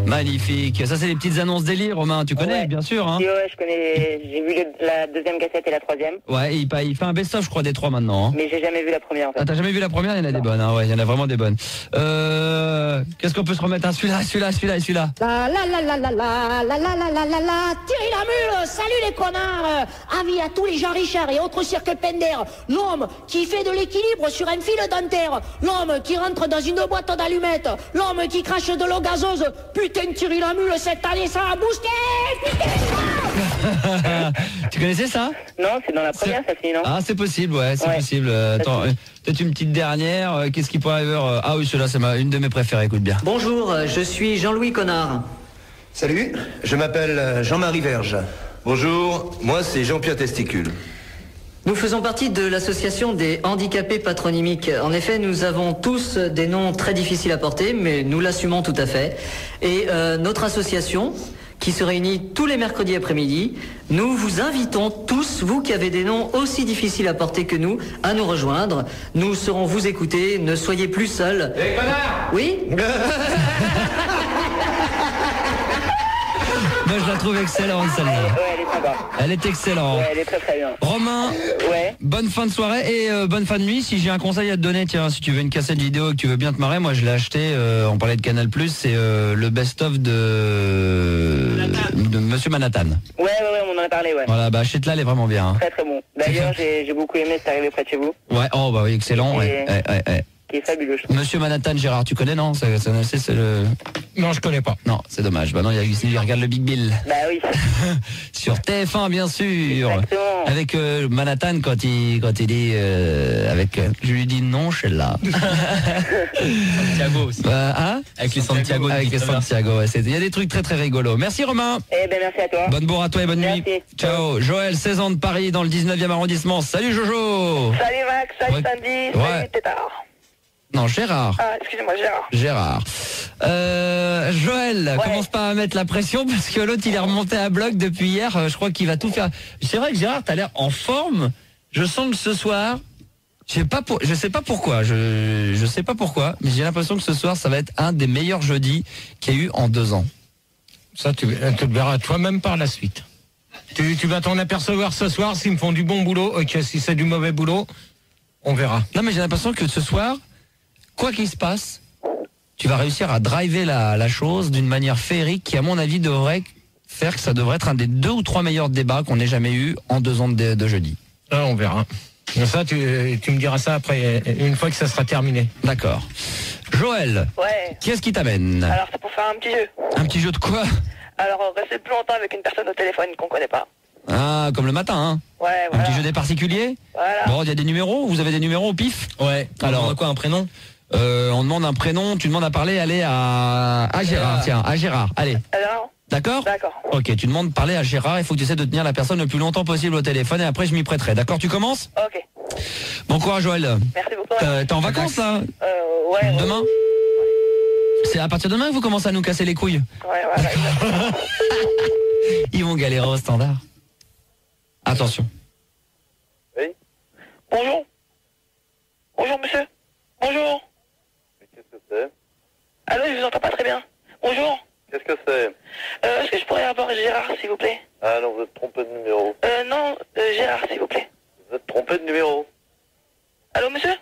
Magnifique. Ça, c'est les petites annonces délire, Romain. Tu connais, bien sûr. Hein. Ouais, je connais. J'ai vu la deuxième cassette et la troisième. Ouais, il fait un best-of, je crois, des 3 maintenant. Hein. Mais j'ai jamais vu la première, en fait. Ah, t'as jamais vu la première? Il y en a des bonnes. Hein. Ouais, il y en a vraiment des bonnes. Qu'est-ce qu'on peut se remettre? Celui-là. La la la la la la la la la la la la. Thierry Lamule, salut les connards. Avis à tous les Jean Richard et autres cirques Pender. L'homme qui fait de l'équilibre sur un fil dentaire. L'homme qui rentre dans une boîte d'allumettes. L'homme qui crache de l'eau gazeuse. Putain, Thierry Lamule, cette année ça a boosté. Tu connaissais ça? Non, c'est dans la première, ça finit, non? Ah, c'est possible, ouais, c'est possible. Attends, peut-être une petite dernière. Qu'est-ce qui pourrait arriver? Ah oui, celui-là, c'est une de mes préférées, écoute bien. Bonjour, je suis Jean-Louis Connard. Salut, je m'appelle Jean-Marie Verge. Bonjour, moi c'est Jean-Pierre Testicule. Nous faisons partie de l'association des handicapés patronymiques. En effet, nous avons tous des noms très difficiles à porter, mais nous l'assumons tout à fait. Et notre association, qui se réunit tous les mercredis après-midi, nous vous invitons tous, vous qui avez des noms aussi difficiles à porter que nous, à nous rejoindre. Nous saurons vous écouter, ne soyez plus seuls. Hé, connard! Oui? Moi, je la trouve excellente, celle-là. Ouais, elle est sympa. Elle est excellente. Ouais, elle est très très bien. Romain, Ouais. bonne fin de soirée et bonne fin de nuit. Si j'ai un conseil à te donner, tiens, si tu veux une cassette vidéo et que tu veux bien te marrer, moi je l'ai acheté, on parlait de Canal+, c'est le best-of de Monsieur Manhattan. Ouais, on en a parlé, ouais. Voilà, bah achète-la, elle est vraiment bien. Hein. Très très bon. D'ailleurs, j'ai beaucoup aimé C'est arrivé près de chez vous. Ouais, oh bah oui, excellent. Ouais. Qui est fabuleux, je trouve. Monsieur Manhattan, Gérard, tu connais, non? C'est le... Non, je connais pas. Non, c'est dommage. Bah non, il regarde le Big Bill. Bah oui. Sur TF1, bien sûr. Exactement. Avec Manhattan, quand il dit... je lui dis non, je suis là. Santiago aussi. Hein? Avec les Santiago. Avec les Santiago, ouais. Il y a des trucs très très rigolos. Merci Romain. Eh ben merci à toi. Bonne bourre à toi et bonne nuit. Ciao. Joël, 16 ans de Paris, dans le 19e arrondissement. Salut Jojo. Salut Max, salut Ouais. Sandy, Ouais. salut Tétard. Non, Gérard. Ah, excusez-moi, Gérard. Joël, commence pas à mettre la pression parce que l'autre il est remonté à bloc depuis hier. Je crois qu'il va tout faire. C'est vrai que Gérard, t'as l'air en forme. Je sens que ce soir, je sais pas pourquoi, je sais pas pourquoi, mais j'ai l'impression que ce soir ça va être un des meilleurs jeudis qu'il y a eu en 2 ans. Ça, tu le verras toi-même par la suite. Tu vas t'en apercevoir ce soir s'ils me font du bon boulot. Ok, si c'est du mauvais boulot, on verra. Non, mais j'ai l'impression que ce soir, quoi qu'il se passe, tu vas réussir à driver la chose d'une manière féerique qui, à mon avis, devrait faire que ça devrait être un des 2 ou 3 meilleurs débats qu'on ait jamais eu en 2 ans de jeudi. Ah, on verra. Ça, tu me diras ça après, une fois que ça sera terminé. D'accord. Joël, Ouais. qu'est-ce qui t'amène? Alors c'est pour faire un petit jeu. Un petit jeu de quoi? Alors restez plus longtemps avec une personne au téléphone qu'on connaît pas. Ah, comme le matin, hein? Ouais, Un voilà. petit jeu des particuliers? Voilà. Bon, il y a des numéros? Vous avez des numéros au pif? Ouais. Alors, quoi, un prénom? on demande un prénom, tu demandes à parler, allez à Gérard, tiens, à Gérard, allez. Alors, D'accord? d'accord. Ok, tu demandes de parler à Gérard, il faut que tu essaies de tenir la personne le plus longtemps possible au téléphone et après je m'y prêterai. D'accord, tu commences? Ok. Bon courage Joël. Merci beaucoup. T'es en vacances là? Ouais. Demain? C'est à partir de demain que vous commencez à nous casser les couilles? Ouais, voilà. Ils vont galérer au standard. Attention. Oui. Bonjour. Bonjour monsieur. Bonjour. Mais qu'est-ce que c'est? Allô, je vous entends pas très bien. Bonjour. Qu'est-ce que c'est? Est-ce que je pourrais avoir Gérard, s'il vous plaît? Ah non, vous êtes trompé de numéro. Non, Gérard, s'il vous plaît. Vous êtes trompé de numéro. Allô, monsieur?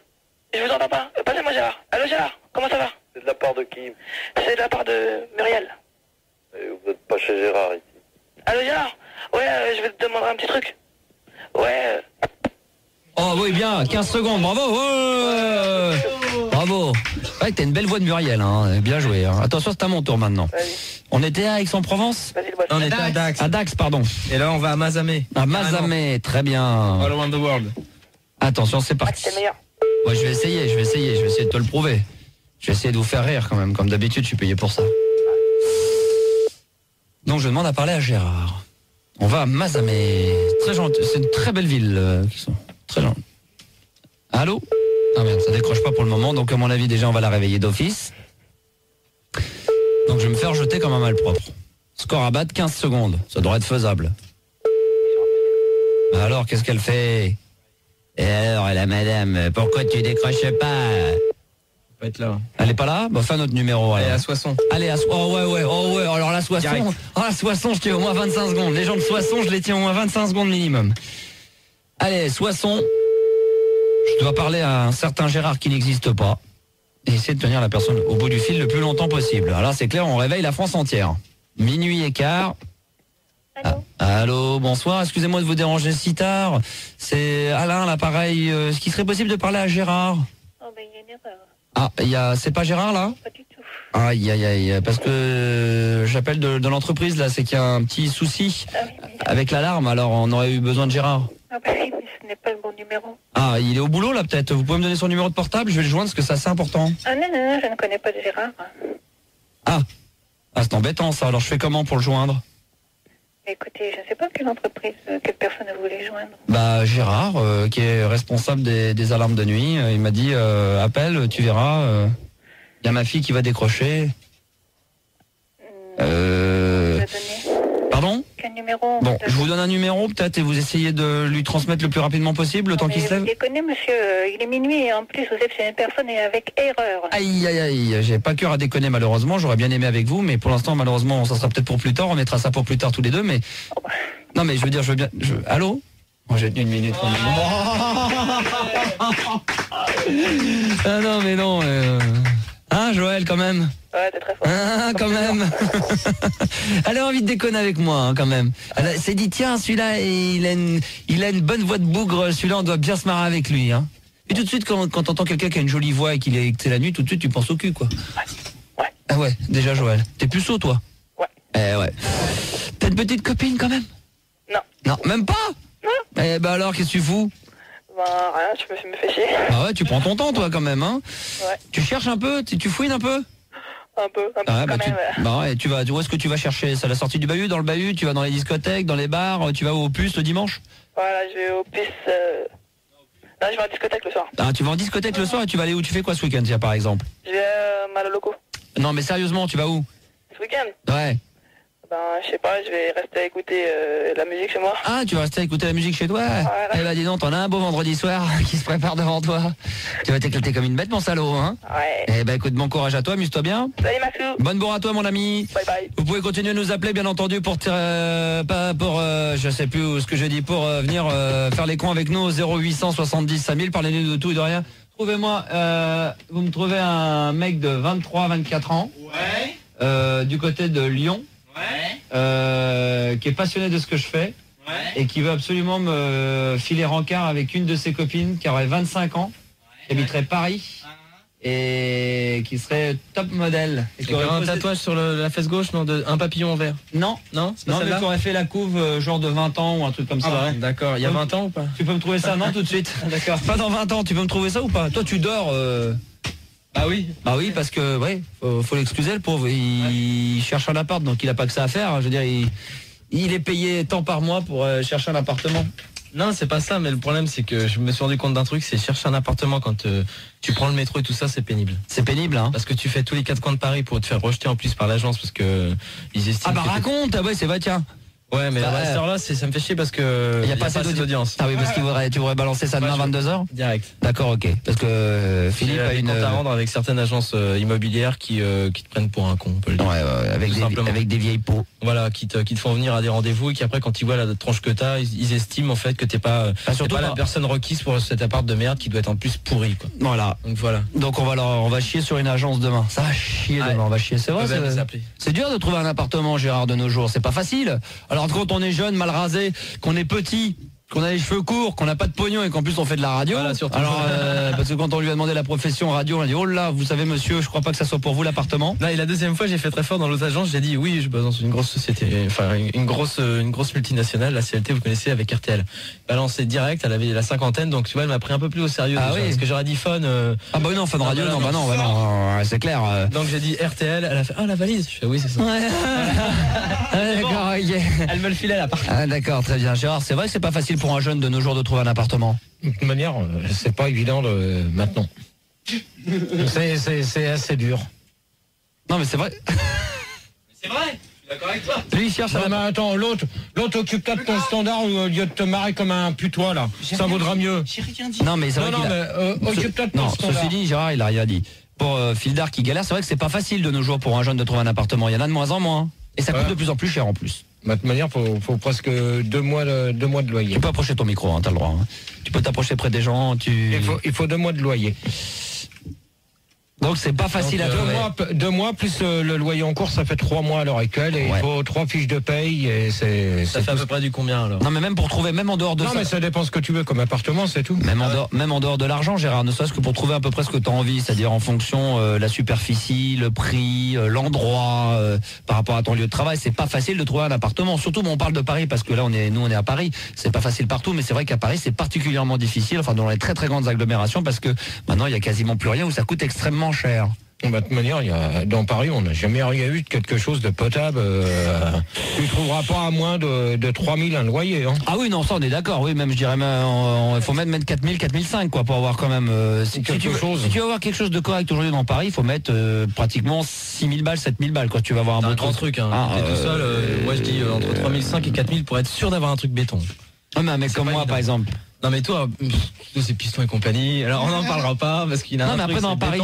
Je vous entends pas. Passez-moi Gérard. Allô, Gérard, comment ça va? C'est de la part de qui? C'est de la part de Muriel. Et vous n'êtes pas chez Gérard ici. Allô, Gérard? Ouais, je vais te demander un petit truc. Ouais. Oh oui, bien, 15 secondes, bravo. Ouais. Bravo. Ouais, t'as une belle voix de Muriel, hein. Bien joué. Hein. Attention, c'est à mon tour maintenant. Vas-y. On était à Aix-en-Provence? Vas-y, le boss. On était à Dax. À Dax, pardon. Et là, on va à Mazamet. À Mazamet, très bien. All around the world. Attention, c'est Ah, parti. c'est le meilleur. Ouais, je vais essayer de te le prouver. Je vais essayer de vous faire rire quand même, comme d'habitude, je suis payé pour ça. Donc je demande à parler à Gérard. On va à Mazamet. Très gentil, c'est une très belle ville qui sont. Très gentil. Allô? Ah merde, ça décroche pas pour le moment, donc à mon avis déjà on va la réveiller d'office. Donc je vais me faire jeter comme un malpropre. Score à battre, 15 secondes. Ça devrait être faisable. Alors, qu'est-ce qu'elle fait? Et alors, la madame, pourquoi tu décroches pas? Faut être là. Elle est pas là? Bah, fais un autre numéro. Elle est alors. à Soissons. Allez, oh ouais, alors la Soissons, Direct. Soissons, je tiens au moins 25 secondes. Les gens de Soissons, je les tiens au moins 25 secondes minimum. Allez, Soissons, je dois parler à un certain Gérard qui n'existe pas et essayer de tenir la personne au bout du fil le plus longtemps possible. Alors c'est clair, on réveille la France entière. Minuit et quart. Allô, bonsoir, excusez-moi de vous déranger si tard. C'est Alain, l'appareil. Est-ce qu'il serait possible de parler à Gérard? Oh, ben, il y a une erreur. C'est pas Gérard là? Pas du tout. Aïe, parce que j'appelle de l'entreprise là, c'est qu'il y a un petit souci avec l'alarme, alors on aurait eu besoin de Gérard. Ah, ben oui, mais ce n'est pas le bon numéro. Ah, il est au boulot là peut-être, vous pouvez me donner son numéro de portable, je vais le joindre parce que c'est assez important. Ah, non, je ne connais pas de Gérard. Ah, c'est embêtant ça, alors je fais comment pour le joindre? Écoutez, je ne sais pas quelle entreprise, quelle personne vous voulez joindre. Bah Gérard, qui est responsable des alarmes de nuit, il m'a dit appelle, tu verras, il y a ma fille qui va décrocher. Vous a donné Pardon? quel numéro? Bon, je vous donne un numéro peut-être et vous essayez de lui transmettre le plus rapidement possible le temps qu'il se lève. Vous déconnez, monsieur, il est minuit et en plus vous êtes chez une personne et avec erreur. Aïe, j'ai pas cœur à déconner malheureusement, j'aurais bien aimé avec vous, mais pour l'instant malheureusement ça sera peut-être pour plus tard, on mettra ça pour plus tard tous les deux, mais... Non mais je veux dire, Allô? Oh, j'ai tenu une minute. Ah non mais non... Hein Joël quand même? Ouais, t'es très fort. Ah, quand même. Elle a envie de déconner avec moi, hein, quand même. Elle s'est dit, tiens, celui-là, il a une bonne voix de bougre, celui-là, on doit bien se marrer avec lui. Hein. Et tout de suite, quand t'entends quelqu'un qui a une jolie voix et que c'est la nuit, tout de suite, tu penses au cul, quoi. Ouais. Ah ouais, déjà, Joël. T'es plus sot, toi? Ouais. Ouais. T'as une petite copine, quand même? Non. Non, même pas? Non. Eh ben alors, qu'est-ce que tu fous? Ben, rien, tu me fais chier. Ah ouais, tu prends ton temps, toi, quand même, hein? Ouais. Tu cherches un peu? Tu fouines un peu? Un peu, Ah ouais, quand même. Bah ouais, où est-ce que tu vas chercher? C'est à la sortie du bahut, dans le bahut? Tu vas dans les discothèques, dans les bars? Tu vas au puce le dimanche? Voilà, je vais au puce. Non, je vais en discothèque le soir. Ah, tu vas en discothèque le soir et tu vas aller où? Tu fais quoi ce week-end, tiens, par exemple? Je vais mal au loco. Non, mais sérieusement, tu vas où? Ce week-end? Ouais. Ben, je sais pas, je vais rester à écouter la musique chez moi. Ah, tu vas rester à écouter la musique chez toi? Voilà. Eh ben, dis donc, t'en as un beau vendredi soir qui se prépare devant toi. Tu vas t'éclater comme une bête, mon salaud, hein? Ouais. Eh ben, écoute, bon courage à toi, amuse-toi bien. Salut Maxou. Bonne bourre à toi, mon ami. Bye bye. Vous pouvez continuer de nous appeler, bien entendu, pour je sais plus où ce que je dis, pour venir faire les cons avec nous au 0800 70 5000. Parlez-nous de tout et de rien. Trouvez-moi, vous me trouvez un mec de 23-24 ans. Ouais. Du côté de Lyon. Ouais. Qui est passionné de ce que je fais. Ouais. Et qui veut absolument me filer rencard avec une de ses copines qui aurait 25 ans, qui habiterait Paris. Et qui serait top modèle. Et qui aurait un tatouage sur la fesse gauche, non, un papillon en vert. Non, c'est pas mais qui aurait fait la couve genre de 20 ans ou un truc comme ça. Ouais. D'accord, il y a 20 ans ou pas? Tu peux me trouver ça? Non, tout de suite. D'accord. Pas dans 20 ans, tu peux me trouver ça ou pas? Toi tu dors Bah oui. Bah oui, parce que faut l'excuser, le pauvre. Il cherche un appart, donc il a pas que ça à faire. Je veux dire, il est payé tant par mois pour chercher un appartement. Non, c'est pas ça, mais le problème c'est que je me suis rendu compte d'un truc, c'est chercher un appartement quand tu prends le métro et tout ça, c'est pénible. C'est pénible, hein. Parce que tu fais tous les 4 coins de Paris pour te faire rejeter en plus par l'agence parce que ils estiment. Ah bah raconte, ouais, c'est vrai, tiens. Ouais, mais à cette heure-là, ça me fait chier parce que il y a pas assez d'audience. Ah oui, parce qu'il tu voudrais balancer ça demain 22h direct. D'accord, ok. Parce que Philippe a une compte à rendre avec certaines agences immobilières qui te prennent pour un con, on peut le dire. Ouais, avec des vieilles peaux. Voilà, qui te font venir à des rendez-vous et qui après quand ils voient la tronche que t'as, ils estiment en fait que t'es pas la personne requise pour cet appart de merde qui doit être en plus pourri, quoi. Voilà. Donc on va chier sur une agence demain. Ça va chier demain, on va chier. C'est vrai. C'est dur de trouver un appartement, Gérard, de nos jours. C'est pas facile. Alors quand on est jeune, mal rasé, qu'on est petit, qu'on a les cheveux courts, qu'on n'a pas de pognon et qu'en plus on fait de la radio. Voilà, surtout. Alors parce que quand on lui a demandé la profession radio, on a dit oh là, vous savez monsieur, je crois pas que ça soit pour vous l'appartement. Là, et la deuxième fois, j'ai fait très fort dans l'autre agence, j'ai dit oui, je bosse dans une grosse société, enfin une grosse multinationale, la CLT, vous connaissez, avec RTL. Balancé direct, elle avait la cinquantaine, donc tu vois, elle m'a pris un peu plus au sérieux. Ah déjà, oui. parce que j'aurais dit Fun. Ah bah non, Fun radio, non, c'est clair. Donc j'ai dit RTL, elle a fait la valise. Je fais oui, c'est ça. Ouais. D'accord, ok. Elle me le filait là, par contre. Ah, d'accord, très bien. Gérard, c'est vrai que c'est pas facile pour un jeune de nos jours de trouver un appartement. De toute manière, c'est pas évident maintenant. C'est assez dur. Non mais c'est vrai. C'est vrai, je suis d'accord avec toi. Lui il cherche mais attends, l'autre occupe-toi de ton standard au lieu de te marrer comme un putois là. Ça vaudra mieux. Non mais c'est vrai occupe-toi de ton standard. Ceci dit, Gérard, il a rien dit. pour Fildar qui galère. C'est vrai que c'est pas facile de nos jours pour un jeune de trouver un appartement. Il y en a de moins en moins. Et ça coûte de plus en plus cher en plus. De toute manière, faut presque 2 mois de loyer. Tu peux approcher ton micro, hein, t'as le droit. Hein. Tu peux t'approcher près des gens. Il faut 2 mois de loyer. Donc c'est pas facile à trouver. 2 mois plus le loyer en cours, ça fait 3 mois à l'heure actuelle. Et il faut 3 fiches de paye. Et ça fait à peu près du combien alors? Non mais même pour trouver, même en dehors de ça. Non mais ça dépend ce que tu veux comme appartement, c'est tout. Même en dehors de l'argent, Gérard, ne serait-ce que pour trouver à peu près ce que tu as envie, c'est-à-dire en fonction la superficie, le prix, l'endroit, par rapport à ton lieu de travail, c'est pas facile de trouver un appartement. Surtout, on parle de Paris parce que là, nous on est à Paris. C'est pas facile partout, mais c'est vrai qu'à Paris, c'est particulièrement difficile. Enfin, dans les très très grandes agglomérations, parce que maintenant, il y a quasiment plus rien où ça coûte extrêmement cher. De toute manière, dans Paris, on n'a jamais rien eu de quelque chose de potable. Tu ne trouveras pas à moins de 3 000 un loyer. Hein. Ah oui, non, ça on est d'accord. Oui, même je dirais, il faut même mettre 4 000, 4 500 quoi, pour avoir quand même. Si tu veux avoir quelque chose de correct aujourd'hui dans Paris, il faut mettre pratiquement 6 000 balles, 7 000 balles. Quoi. Tu vas avoir un bon grand truc. Hein. T'es tout seul. Moi, je dis entre 3 500 et 4 000 pour être sûr d'avoir un truc béton. Ouais, mais un mec comme moi, par exemple. Non mais toi, c'est Piston et compagnie. Alors on n'en parlera pas parce qu'il a. Non mais après dans Paris,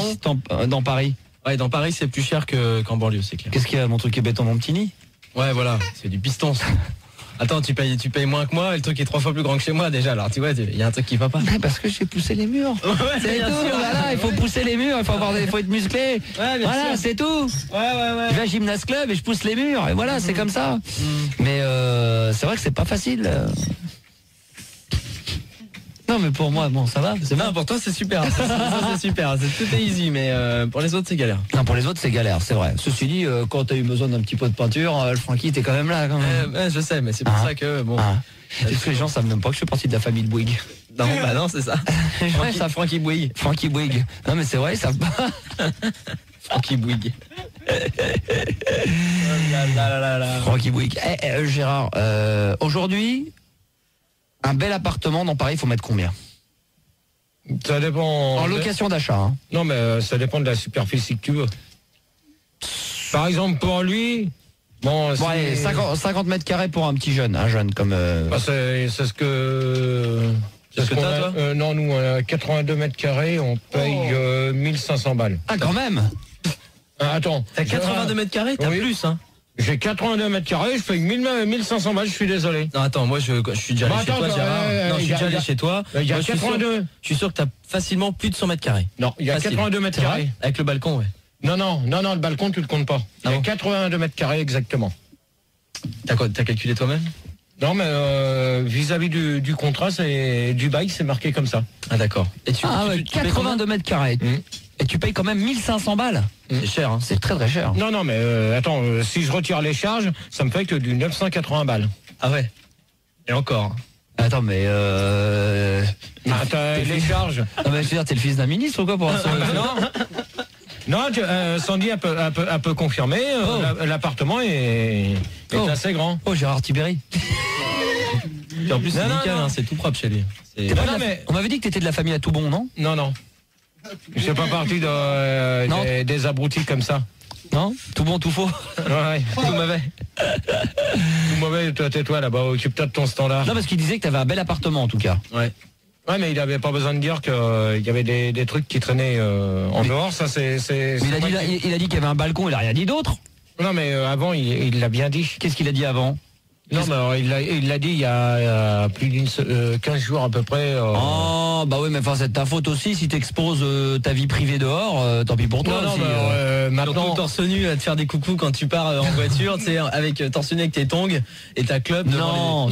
dans Paris. Ouais, dans Paris c'est plus cher qu'en banlieue, c'est clair. Qu'est-ce qu'il y a, mon truc est béton, mon petit nid? Ouais, voilà, c'est du piston. Attends, tu payes moins que moi, et le truc est 3 fois plus grand que chez moi déjà. Alors tu vois, il y a un truc qui va pas. Parce que j'ai poussé les murs. Ouais, c'est tout. Voilà, il faut pousser les murs, il faut être musclé. Ouais, voilà, c'est tout. Ouais. Je vais à Gymnase Club et je pousse les murs. Et voilà, c'est comme ça. Mais c'est vrai que c'est pas facile. Non mais pour moi, bon ça va. Non, pour toi c'est super. Ça, c'est super. Tout est easy, mais pour les autres c'est galère. Non, pour les autres c'est galère, c'est vrai. Ceci dit, quand t'as eu besoin d'un petit pot de peinture, le Francky t'es quand même là. Quand même. Je sais, mais c'est pour ça que bon. Est-ce que les gens savent même pas que je fais partie de la famille de Bouygues? Non, bah non, c'est ça. Francky Bouygues. Francky Bouygues. Non mais c'est vrai, ça. Francky Bouygues. Francky Bouygues. Gérard, aujourd'hui. Un bel appartement dans Paris, il faut mettre combien? Ça dépend. En location d'achat. Hein. Non, mais ça dépend de la superficie que tu veux. Par exemple, pour lui, bon, allez, 50 mètres carrés pour un petit jeune, comme. C'est ce que. C'est ce que t'as, toi non, nous, à 82 mètres carrés, on paye 1500 balles. Ah, quand même. Attends. T'as 82 mètres carrés, t'as plus, hein. J'ai 82 mètres carrés, je paye 1500 balles, je suis désolé. Non, attends, moi je suis déjà allé chez toi, Gérard. Non, je suis déjà allé chez toi. Il y a 82. Je suis sûr que t'as facilement plus de 100 mètres carrés. Non, il y a 82 mètres carrés. Avec le balcon, ouais. Non, le balcon, tu le comptes pas. Il y a 82 mètres carrés exactement. T'as calculé toi-même? Non, mais vis-à-vis du contrat, du bail, c'est marqué comme ça. Ah, d'accord. Et tu 82 mètres carrés. Et tu payes quand même 1500 balles. C'est cher, hein. C'est très très cher. Non, mais attends, si je retire les charges, ça me fait que du 980 balles. Ah ouais. Et encore. Attends, mais les charges. Non, mais je veux dire, t'es le fils d'un ministre ou quoi pour ça? Non, Sandy a peu confirmé. L'appartement est assez grand. Oh, Gérard Tibéry. Et en plus, c'est nickel, hein, c'est tout propre chez lui. On m'avait dit que t'étais de la famille à Toubon, non? Non. Je fais pas partie des abrutis comme ça. Non? Tout bon, tout faux? Ouais. Tout mauvais. Tout mauvais, toi, tais-toi là-bas, occupe-toi de ton standard. Non, parce qu'il disait que t'avais un bel appartement en tout cas. Ouais. Ouais, mais il avait pas besoin de dire qu'il y avait des trucs qui traînaient en dehors, ça c'est... Mais il a dit qu'il y avait un balcon, il a rien dit d'autre? Non, mais avant, il l'a bien dit. Qu'est-ce qu'il a dit avant? Non, mais il l'a dit il y a plus d'une 15 jours à peu près. Oh, bah oui, mais enfin, c'est ta faute aussi si t'exposes ta vie privée dehors, tant pis pour toi. Non, aussi, maintenant... Surtout torse nu à te faire des coucous quand tu pars en voiture, tu sais, avec torse nu avec tes tongs et ta club. Non.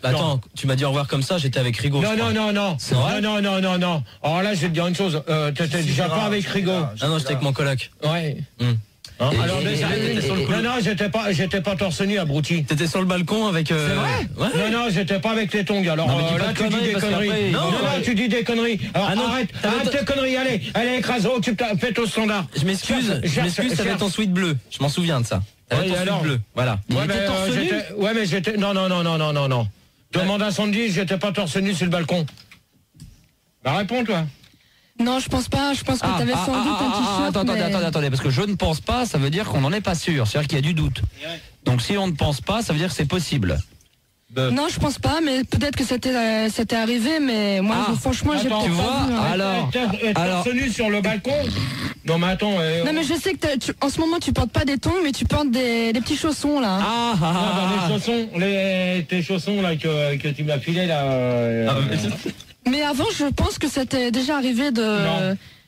Attends, tu m'as dit au revoir comme ça, j'étais avec Rigaud. Non. C'est vrai? Non. Alors là, je vais te dire une chose, t'étais déjà pas avec Rigaud. Ah non, j'étais avec mon coloc. Ouais. Alors j'étais pas torse nu, abruti. T'étais sur le balcon avec. C'est vrai? Ouais. Non, j'étais pas avec les tongs. Alors là, tu dis des conneries. Non, tu dis des conneries. Alors arrête tes conneries. Allez, écrase. Fais au standard. Je m'excuse. T'avais ton sweat bleu. Je m'en souviens de ça. T'avais ton sweat bleu. Voilà. Ouais, mais j'étais. Non. Demande à Sandy, j'étais pas torse nu sur le balcon. Bah réponds toi. Non, je pense pas. Je pense que t'avais sans doute un t-shirt. Attendez, parce que je ne pense pas, ça veut dire qu'on n'en est pas sûr. C'est-à-dire qu'il y a du doute. Donc si on ne pense pas, ça veut dire que c'est possible. Non, je pense pas, mais peut-être que c'était arrivé, mais moi, franchement, j'ai pas tu vois, vu. Alors, nu sur le balcon. Non, mais attends. Non, mais je sais que en ce moment, tu portes pas des tongs, mais tu portes des petits chaussons, là. Les chaussons, tes chaussons, là, que tu m'as filé, là. Mais avant, je pense que c'était déjà arrivé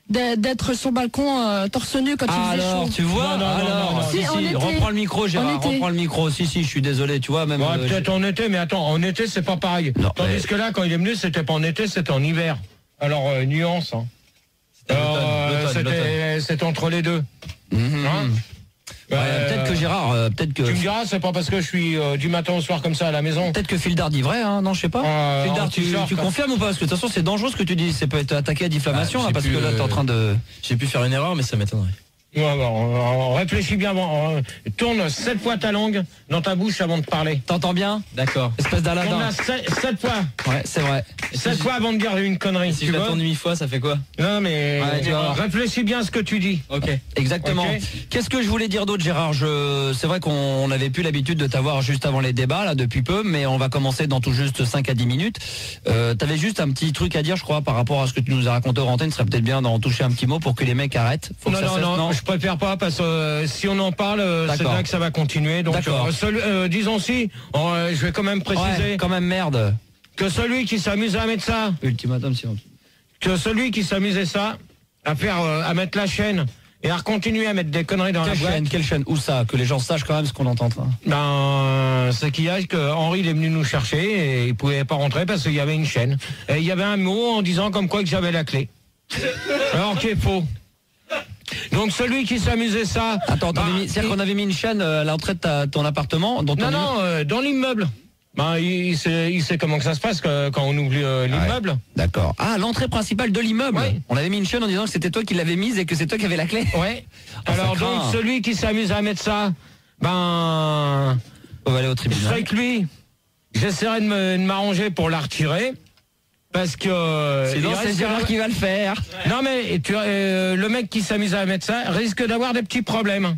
d'être sur le balcon torse nu quand il faisait chaud. Tu vois, reprends le micro, Gérard, reprends le micro. Si, je suis désolé, tu vois, même. Ouais, peut-être en été, mais attends, en été, c'est pas pareil. Non, tandis que là, quand il est venu, c'était pas en été, c'était en hiver. Alors, nuance, hein. C'était entre les deux. Peut-être que Gérard, tu me diras, c'est pas parce que je suis du matin au soir comme ça à la maison. Peut-être que Fildard dit vrai, hein, non, je sais pas. Fildard, tu confirmes ou pas? Parce que de toute façon, c'est dangereux ce que tu dis. Ça peut être attaqué à diffamation, là, parce que là, t'es en train de. J'ai pu faire une erreur, mais ça m'étonnerait. Réfléchis bien, tourne 7 fois ta langue dans ta bouche avant de parler. T'entends bien? D'accord. Espèce d'Aladin. 7 fois. Ouais, c'est vrai. 7 fois avant de dire une connerie. Si je la tourne 8 fois, ça fait quoi? Non, mais réfléchis bien à ce que tu dis. Ok. Exactement. Okay. Qu'est-ce que je voulais dire d'autre, Gérard? C'est vrai qu'on n'avait plus l'habitude de t'avoir juste avant les débats, là, depuis peu, mais on va commencer dans tout juste 5 à 10 minutes. T'avais juste un petit truc à dire, je crois, par rapport à ce que tu nous as raconté aux antennes. Ce serait peut-être bien d'en toucher un petit mot pour que les mecs arrêtent. Non, je préfère pas, parce que si on en parle, c'est là que ça va continuer. Donc, disons si, je vais quand même préciser. Quand même, merde. Que celui qui s'amuse à mettre ça. Ultimatum, sinon. Que celui qui s'amusait ça, à mettre la chaîne et à continuer à mettre des conneries dans la boîte. Quelle chaîne? Où ça? Que les gens sachent quand même ce qu'on entend. Ce qu'il y a, que Henri il est venu nous chercher et il pouvait pas rentrer parce qu'il y avait une chaîne. Et il y avait un mot en disant comme quoi que j'avais la clé. Alors qui est faux. Donc celui qui s'amusait ça. Attends, c'est-à-dire qu'on avait mis une chaîne à l'entrée de ton appartement? Non, dans l'immeuble. Il sait comment que ça se passe quand on oublie l'immeuble. Ouais, d'accord. Ah, l'entrée principale de l'immeuble. Ouais. On avait mis une chaîne en disant que c'était toi qui l'avais mise et que c'est toi qui avais la clé. Ouais. Alors donc celui qui s'amuse à mettre ça, on va aller au tribunal. Je serai que lui. J'essaierai de m'arranger pour la retirer. Parce que c'est Gérard qui va le faire. Non mais le mec qui s'amuse à mettre ça risque d'avoir des petits problèmes.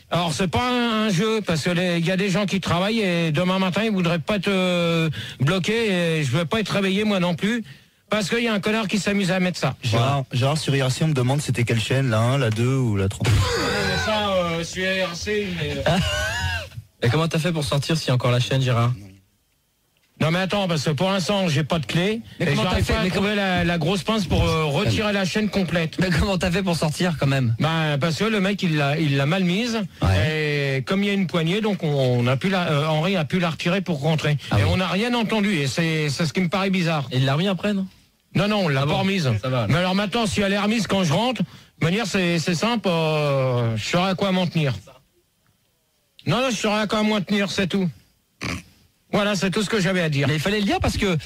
Alors c'est pas un jeu, parce que il y a des gens qui travaillent et demain matin ils voudraient pas te bloquer et je veux pas être réveillé moi non plus. Parce qu'il y a un connard qui s'amuse à mettre ça. Gérard sur IRC on me demande c'était quelle chaîne, la 1, la 2 ou la 3. Ça sur IRC Et comment t'as fait pour sortir s'il y a encore la chaîne, Gérard? Non mais attends, parce que pour l'instant j'ai pas de clé et j'arrive pas à trouver la grosse pince pour retirer la chaîne complète. Mais comment t'as fait pour sortir quand même? Parce que le mec il l'a mal mise et comme il y a une poignée, donc Henri a pu la retirer pour rentrer. Et on n'a rien entendu et c'est ce qui me paraît bizarre. Et il l'a remis après, non? Non, on l'a pas remise. Ça va, mais alors maintenant si elle est remise quand je rentre, de manière c'est simple, je saurai à quoi m'en tenir. Non, je saurai à quoi m'en tenir, c'est tout. Voilà, c'est tout ce que j'avais à dire. Mais il fallait le dire parce que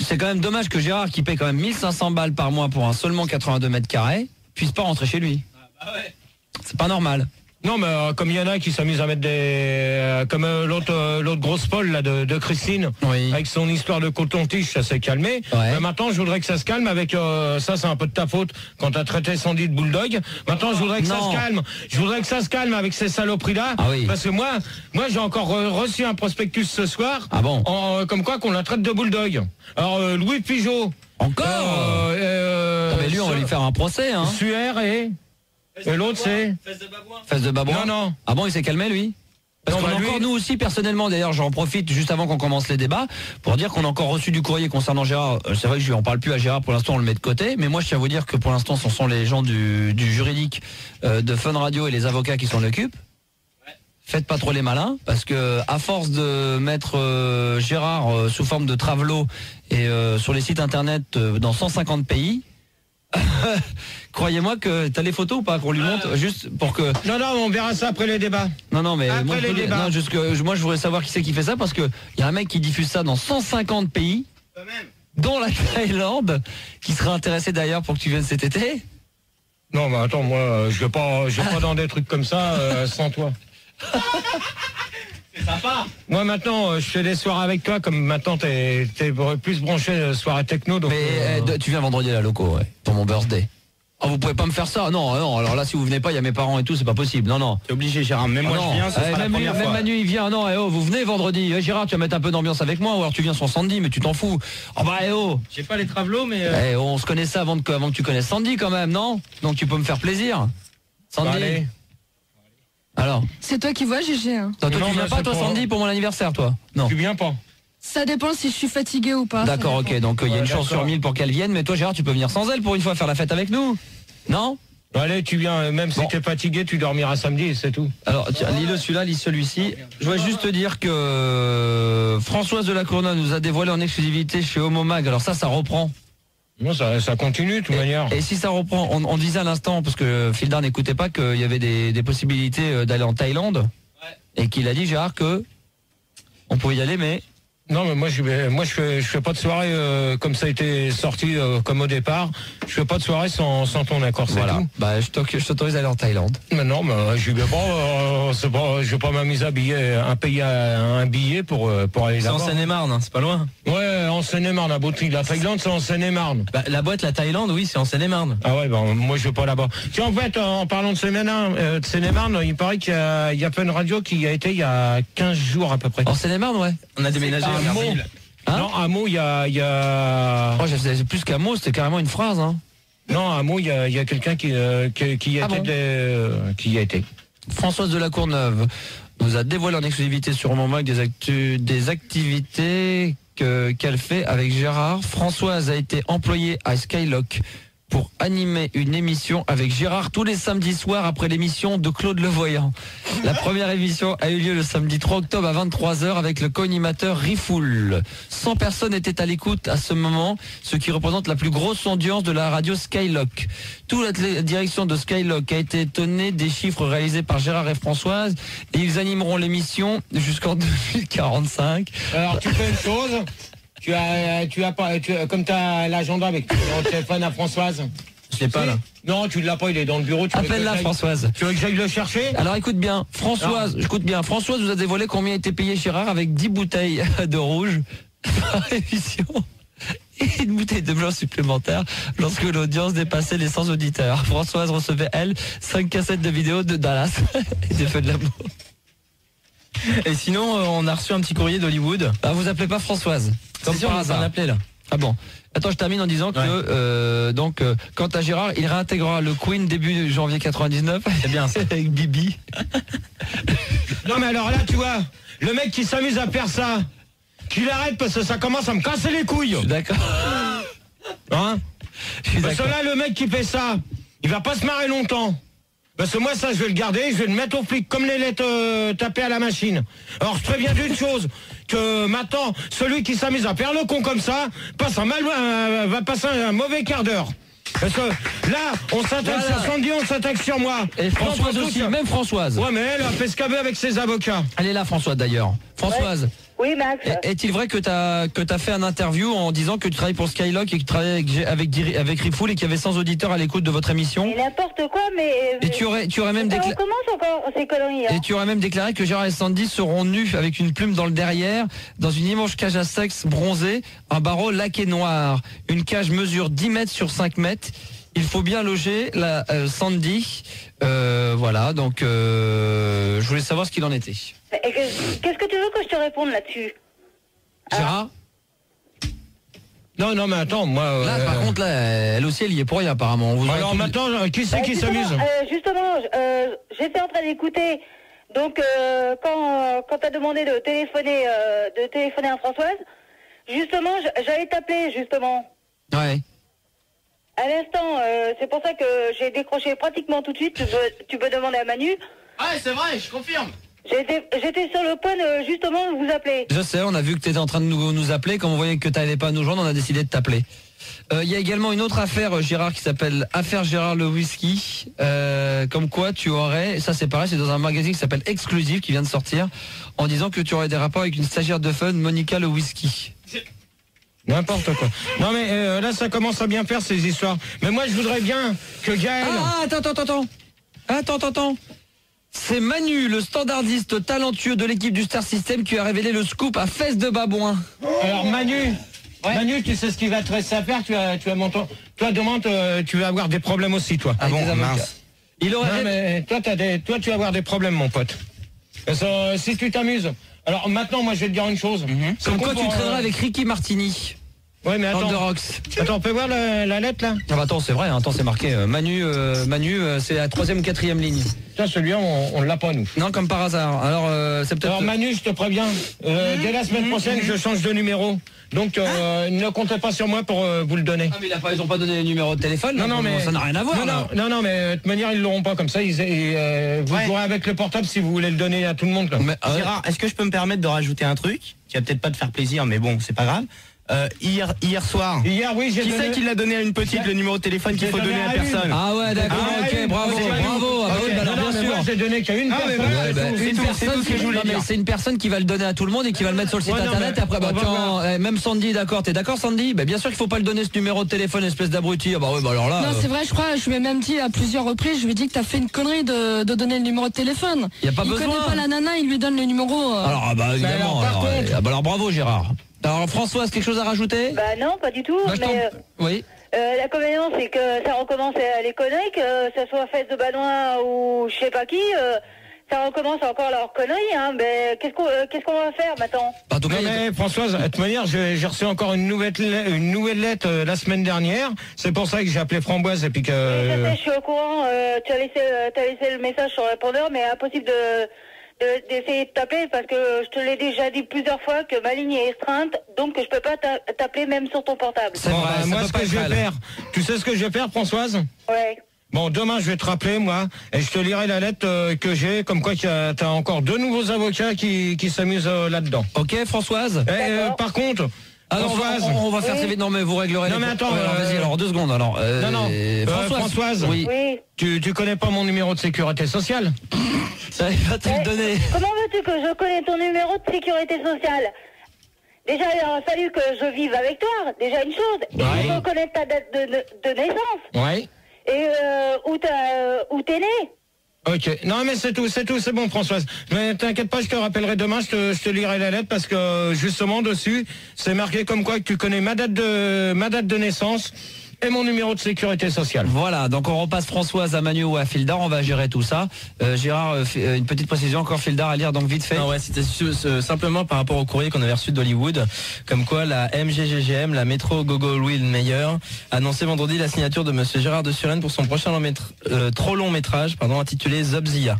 c'est quand même dommage que Gérard, qui paie quand même 1500 balles par mois pour un seulement 82 mètres carrés, puisse pas rentrer chez lui. C'est pas normal. Non, mais comme il y en a qui s'amusent à mettre des... comme l'autre grosse Paul là, de Christine, avec son histoire de coton-tige, ça s'est calmé. Mais maintenant, je voudrais que ça se calme avec... ça, c'est un peu de ta faute quand t'as traité Sandy de bulldog. Maintenant, je voudrais que ça se calme. Je voudrais que ça se calme avec ces saloperies-là. Parce que moi j'ai encore reçu un prospectus ce soir. Ah bon? Comme quoi qu'on la traite de bulldog. Alors, Louis Pigeot. Encore mais lui, on va lui faire un procès. Hein. Suaire et l'autre c'est Fesse de babouin. Non. Ah bon, il s'est calmé lui? Parce qu'on a encore, nous aussi personnellement, d'ailleurs j'en profite juste avant qu'on commence les débats pour dire qu'on a encore reçu du courrier concernant Gérard. C'est vrai que je lui en parle plus à Gérard pour l'instant, on le met de côté, mais moi je tiens à vous dire que pour l'instant ce sont les gens du juridique de Fun Radio et les avocats qui s'en occupent. Faites pas trop les malins, parce que à force de mettre Gérard sous forme de travelot et sur les sites internet dans 150 pays, croyez-moi que t'as les photos ou pas qu'on lui montre juste pour que... Non, on verra ça après les débats. Non, mais après les débats. Non, moi je voudrais savoir qui c'est qui fait ça, parce que y a un mec qui diffuse ça dans 150 pays, dont la Thaïlande, qui serait intéressé d'ailleurs pour que tu viennes cet été. Non, mais attends, moi je vais pas dans des trucs comme ça sans toi. C'est sympa. Moi maintenant je fais des soirées avec toi, comme maintenant t'es plus branché soirée techno. Donc, mais tu viens vendredi à la loco, pour mon birthday. Oh, vous pouvez pas me faire ça. Non, non. Alors là, si vous venez pas, il y a mes parents et tout, c'est pas possible. Non, non. T'es obligé, Gérard. Même moi, je viens. Ce sera la première fois. Même Manu, il vient. Non, vous venez vendredi. Gérard, tu vas mettre un peu d'ambiance avec moi, ou alors tu viens sur Sandy, mais tu t'en fous. Oh bah, J'ai pas les travelots, mais. On se connaissait avant que tu connaisses Sandy, quand même, non? Donc tu peux me faire plaisir. Sandy. Allez. Alors. C'est toi qui vois, GG. Hein. Toi, tu viens pas, toi, Sandy, pour mon anniversaire, toi? Non. Tu viens pas? Ça dépend si je suis fatiguée ou pas. D'accord, ok. Donc il y a une chance sur 1000 pour qu'elle vienne, mais toi, Gérard, tu peux venir sans elle pour une fois faire la fête avec nous? Non? Allez, tu viens, même si t'es fatigué, tu dormiras samedi, c'est tout. Alors, tiens, lis-le celui-là, lis celui-ci. Je voudrais juste te dire que Françoise de la Courneuve nous a dévoilé en exclusivité chez Homo Mag. Alors ça reprend. Non, ça continue de toute manière. Et si ça reprend, on disait à l'instant, parce que Fildar n'écoutait pas, qu'il y avait des possibilités d'aller en Thaïlande. Et qu'il a dit, Gérard, que on pouvait y aller, mais... Non, mais moi je fais pas de soirée comme ça a été sorti comme au départ. Je fais pas de soirée sans ton accord, c'est tout. Bah je t'autorise à aller en Thaïlande. Mais non, mais je vais pas, je vais pas m'amuser à payer un billet pour aller là-bas. C'est en Seine-et-Marne, hein, c'est pas loin. Ouais, en Seine-et-Marne, la boutique. La Thaïlande, c'est en Seine-et-Marne. Bah, la Thaïlande, oui, c'est en Seine-et-Marne. Ah ouais, bah, moi je vais pas là-bas. Tiens, en fait, en parlant de Seine-et-Marne, il paraît qu'il y a pas une radio qui a été il y a 15 jours à peu près. En Seine-et-Marne, ouais. On a déménagé. Non, à Meaux, il y a... Oh, c'est plus qu'à Meaux, c'était carrément une phrase, hein. Non, à Meaux, il y a quelqu'un qui y a été. Françoise de la Courneuve nous a dévoilé en exclusivité sur Homo Mag des activités qu'elle fait avec Gérard. Françoise a été employée à Skylock pour animer une émission avec Gérard tous les samedis soirs après l'émission de Claude Levoyant. La première émission a eu lieu le samedi 3 octobre à 23h avec le co-animateur Rifoul. 100 personnes étaient à l'écoute à ce moment, ce qui représente la plus grosse audience de la radio Skylock. Toute la direction de Skylock a été étonnée des chiffres réalisés par Gérard et Françoise, et ils animeront l'émission jusqu'en 2045. Alors tu fais une chose. Comme tu as l'agenda avec ton téléphone à Françoise. Je l'ai pas là. Non, tu ne l'as pas, il est dans le bureau. Appelle-la, Françoise. Tu veux que j'aille le chercher? Alors écoute bien, Françoise vous a dévoilé combien a été payé Gérard avec 10 bouteilles de rouge par émission et une bouteille de blanc supplémentaire lorsque l'audience dépassait les 100 auditeurs. Françoise recevait, elle, 5 cassettes de vidéos de Dallas et des Feux de l'amour. Et sinon, on a reçu un petit courrier d'Hollywood. Ah, vous appelez pas Françoise? Comme par hasard. On appelé là. Ah bon. Attends, je termine en disant que quant à Gérard, il réintégrera le Queen début janvier 99. C'est bien ça. Avec Bibi. Non mais alors là, tu vois, le mec qui s'amuse à faire ça, qu'il arrête parce que ça commence à me casser les couilles. D'accord. Hein? Parce que là, le mec qui fait ça, il va pas se marrer longtemps. Parce que moi, ça, je vais le garder, je vais le mettre au flic, comme les lettres tapées à la machine. Alors, je préviens d'une chose, que maintenant, celui qui s'amuse à faire le con comme ça, va passer un mauvais quart d'heure. Parce que là, on s'attaque sur Sandy, on s'attaque sur moi. Et Françoise aussi, même Françoise. Ouais, mais elle a fait ce qu'elle veut avec ses avocats. Elle est là, Françoise, d'ailleurs. Françoise. Ouais. Oui, Max. Est-il vrai que t'as fait un interview en disant que tu travailles pour Skylock et que tu travailles avec Rifoul et qu'il y avait 100 auditeurs à l'écoute de votre émission? Mais n'importe quoi, mais... Et tu aurais même déclaré... On commence encore ces conneries, hein. Et tu aurais même déclaré que Gérard et Sandy seront nus avec une plume dans le derrière, dans une immense cage à sexe bronzée, un barreau laqué noir. Une cage mesure 10 mètres sur 5 mètres. Il faut bien loger la Sandy. Voilà, donc je voulais savoir ce qu'il en était. Qu'est-ce que tu veux que je te réponde là-dessus? Gérard? Non, mais attends, moi... Là, par contre, là, elle aussi, elle y est pour rien, apparemment. Alors maintenant, qui c'est qui s'amuse? Justement, j'étais en train d'écouter. Donc, quand t'as demandé de téléphoner à Françoise, justement, j'allais t'appeler, justement. Ouais. À l'instant, c'est pour ça que j'ai décroché pratiquement tout de suite. Tu peux demander à Manu. Ah, c'est vrai, je confirme. J'étais sur le point justement de vous appeler. Je sais, on a vu que tu étais en train de nous appeler. Quand on voyait que tu n'allais pas nous joindre, on a décidé de t'appeler. Il y a également une autre affaire, Gérard, qui s'appelle Affaire Gérard le Whisky. Comme quoi tu aurais, ça c'est pareil, c'est dans un magazine qui s'appelle Exclusive, qui vient de sortir, en disant que tu aurais des rapports avec une stagiaire de Fun, Monica le Whisky. N'importe quoi. Non mais là ça commence à bien faire ces histoires. Mais moi je voudrais bien que Gaël... Ah, attends. C'est Manu, le standardiste talentueux de l'équipe du Star System, qui a révélé le scoop à Fesses de Babouin. Alors Manu, tu sais ce qu'il va te rester à faire, tu as toi demande, tu vas avoir des problèmes aussi, toi. Ah bon, mince. Il aurait. Non, mais toi, tu vas avoir des problèmes, mon pote. Parce que, si tu t'amuses. Alors maintenant, moi, je vais te dire une chose. Comme quoi, tu traîneras avec Ricky Martini. Ouais, mais attends. Attends, on peut voir la lettre là? Ah bah attends, c'est vrai, attends, c'est marqué Manu, c'est la 3e, 4e ligne. Ça, celui-là, on l'a pas nous. Non, comme par hasard. Alors, c'est peut-être. Alors Manu, je te préviens, dès la semaine prochaine, je change de numéro. Donc, ne comptez pas sur moi pour vous le donner. Ah mais ils ont pas donné les numéros de téléphone. Non, mais ça n'a rien à voir. Non, mais de toute manière, ils l'auront pas comme ça. Vous jouerez avec le portable si vous voulez le donner à tout le monde. Gérard, est-ce que je peux me permettre de rajouter un truc qui va peut-être pas te faire plaisir, mais bon, c'est pas grave. Hier soir. Hier, oui, j'ai Qui c'est qui l'a donné à une petite, le numonuméro de téléphone qu'il faut donner à personne? Ah ouais, d'accord, ok, bravo. Ah oui, bah alors bien sûr. J'ai donné qu'à une personne. C'est une personne qui va le donner à tout le monde et qui va le mettre sur le site internet. Et après, même Sandy, d'accord, t'es d'accord, Sandy? Bah bien sûr qu'il faut pas le donner ce numéro de téléphone, espèce d'abruti. Ah bah ouais, bah alors là. Non, c'est vrai, je crois, je lui ai même dit à plusieurs reprises, je lui ai dit que t'as fait une connerie de donner le numéro de téléphone. Y a pas besoin. Il connaît pas la nana, il lui donne le numéro. Alors bah évidemment. Alors bravo Gérard. Alors Françoise, quelque chose à rajouter? Bah non, pas du tout. Oui. L'inconvénient, c'est que ça recommence à les conneries, que ça soit Fête de Badouin ou je sais pas qui, ça recommence encore leur conneries. Hein. Mais qu'est-ce qu'on va faire maintenant? Mais Françoise, de toute manière, j'ai reçu encore une nouvelle lettre la semaine dernière. C'est pour ça que j'ai appelé Framboise et puis que. Je suis au courant. Tu as laissé le message sur le répondeur, mais impossible d'essayer de t'appeler parce que je te l'ai déjà dit plusieurs fois que ma ligne est restreinte, donc je peux pas t'appeler même sur ton portable. C'est vrai, moi ce que je vais faire, tu sais ce que je vais faire, Françoise? Ouais. Bon, demain je vais te rappeler, moi, et je te lirai la lettre que j'ai, comme quoi t'as encore 2 nouveaux avocats qui s'amusent là-dedans. Ok, Françoise. Par contre. Alors on va faire très vite. Non mais vous réglerez. Non mais attends, vas-y alors 2 secondes alors. Françoise. Oui. Tu connais pas mon numéro de sécurité sociale? Ça va te le donner. Comment veux-tu que je connais ton numéro de sécurité sociale? Déjà, il aurait fallu que je vive avec toi. Déjà une chose. Et il faut connaître ta date de naissance. Ouais. Et où t'es né. Ok, non mais c'est tout, c'est bon Françoise. Mais t'inquiète pas, je te rappellerai demain, je te lirai la lettre parce que justement dessus, c'est marqué comme quoi que tu connais ma date de naissance et mon numéro de sécurité sociale. Voilà, donc on repasse Françoise à Manu ou à Fildar, on va gérer tout ça. Gérard, une petite précision encore, Fildar à lire donc vite fait. Non, ouais, c'était simplement par rapport au courrier qu'on avait reçu d'Hollywood, comme quoi la MGGGM, la Metro Goldwyn Mayer, a annoncé vendredi la signature de monsieur Gérard de Suresnes pour son prochain trop long métrage, intitulé Zobzia.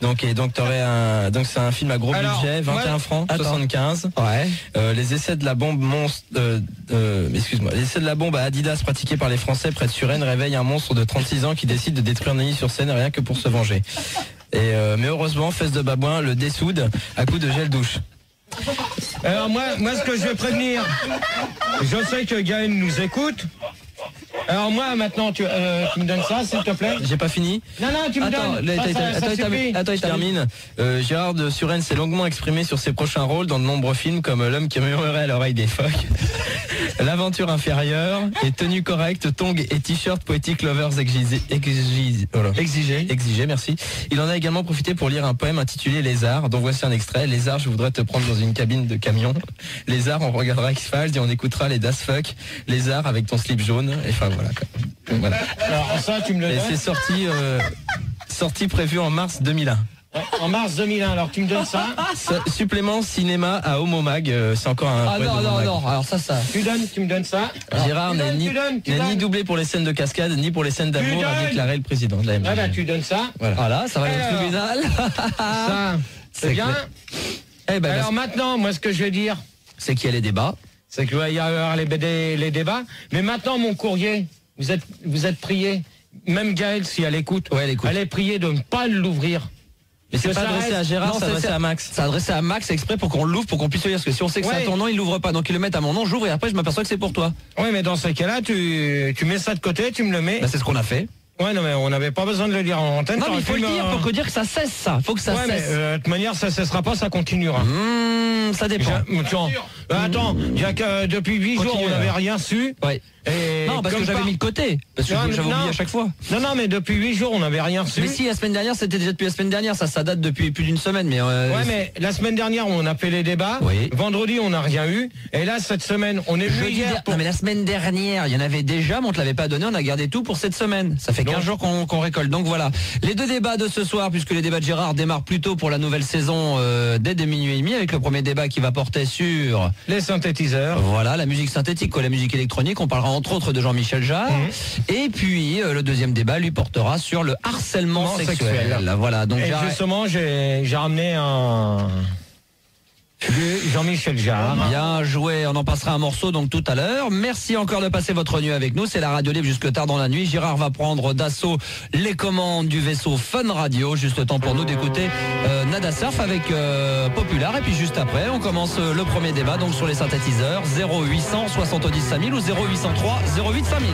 Donc c'est un film à gros budget, 21 francs, 75. Ouais. Les essais de la bombe les essais de la bombe à Adidas pratiqués par les Français près de Suresnes réveillent un monstre de 36 ans qui décide de détruire Neuilly-sur-Seine rien que pour se venger. Mais heureusement, Fesse de Babouin le dessoude à coup de gel douche. Alors moi ce que je vais prévenir, je sais que Gaël nous écoute. Alors moi maintenant tu me donnes ça s'il te plaît. J'ai pas fini. Non tu me donnes. Attends, je termine. Gérard de Suresnes s'est longuement exprimé sur ses prochains rôles dans de nombreux films comme L'homme qui murmurait à l'oreille des phoques, L'aventure inférieure et Tenue correcte, tongs et t-shirt Poetic Lovers exigé, merci. Il en a également profité pour lire un poème intitulé Lézard, dont voici un extrait. Lézard, je voudrais te prendre dans une cabine de camion. Lézard, on regardera X-Files et on écoutera les Das Fuck. Lézard avec ton slip jaune. Et enfin voilà. Alors ça tu me le donnes. Et c'est sorti prévu en mars 2001. En mars 2001, alors tu me donnes ça. Supplément cinéma à Homomag, c'est encore un. Non, alors ça. Tu me donnes ça. Gérard n'est ni doublé pour les scènes de cascade, ni pour les scènes d'amour, a déclaré le président de la MGG. Voilà, tu donnes ça. Voilà, ça va au tribunal. Ça, c'est bien. Alors maintenant, moi ce que je vais dire, c'est qu'il y a les débats. C'est qu'il va y avoir les débats. Mais maintenant, mon courrier, vous êtes prié, même Gaël, si elle écoute, elle est priée de ne pas l'ouvrir. Mais c'est pas adressé à Gérard, c'est adressé à Max. C'est adressé à Max exprès pour qu'on l'ouvre, pour qu'on puisse le lire. Parce que si on sait que c'est à ton nom, il l'ouvre pas. Donc ils le mettent à mon nom, j'ouvre et après je m'aperçois que c'est pour toi. Oui, mais dans ce cas-là, tu mets ça de côté, tu me le mets. C'est ce qu'on a fait. Ouais, non, mais on n'avait pas besoin de le lire en antenne. Non, mais il faut le dire, faut dire que ça cesse, ça. Faut que ça cesse. Mais, de toute manière, ça cessera pas, ça continuera. Ça dépend. Attends, il y a que depuis 8 jours, on n'avait rien su. Ouais. Et non, Non, parce que j'avais mis de côté. Parce que j'avais oublié à chaque fois. Non, mais depuis 8 jours, on n'avait rien reçu. Mais si, la semaine dernière, c'était déjà depuis la semaine dernière. Ça date depuis plus d'une semaine. Mais ouais, mais la semaine dernière, on a fait les débats. Oui. Vendredi, on n'a rien eu. Et là, cette semaine, on est venu hier. Non, mais la semaine dernière, il y en avait déjà, mais on te l'avait pas donné. On a gardé tout pour cette semaine. Ça fait 15 jours qu'on récolte. Donc voilà. Les deux débats de ce soir, puisque les débats de Gérard démarrent plus tôt pour la nouvelle saison dès minuit et demi, avec le premier débat qui va porter sur les synthétiseurs. Voilà, la musique synthétique ou la musique électronique. On parlera entre autres de Jean-Michel Jarre. Et puis le deuxième débat lui portera sur le harcèlement sexuel. Voilà. Donc et justement, j'ai ramené un Jean-Michel Jarre. Bien joué, on en passera un morceau donc tout à l'heure. Merci encore de passer votre nuit avec nous. C'est la radio libre jusque tard dans la nuit. Gérard va prendre d'assaut les commandes du vaisseau Fun Radio. Juste le temps pour nous d'écouter Nada Surf avec Popular. Et puis juste après, on commence le premier débat donc sur les synthétiseurs 0800 70 5000 ou 0803 08 5000.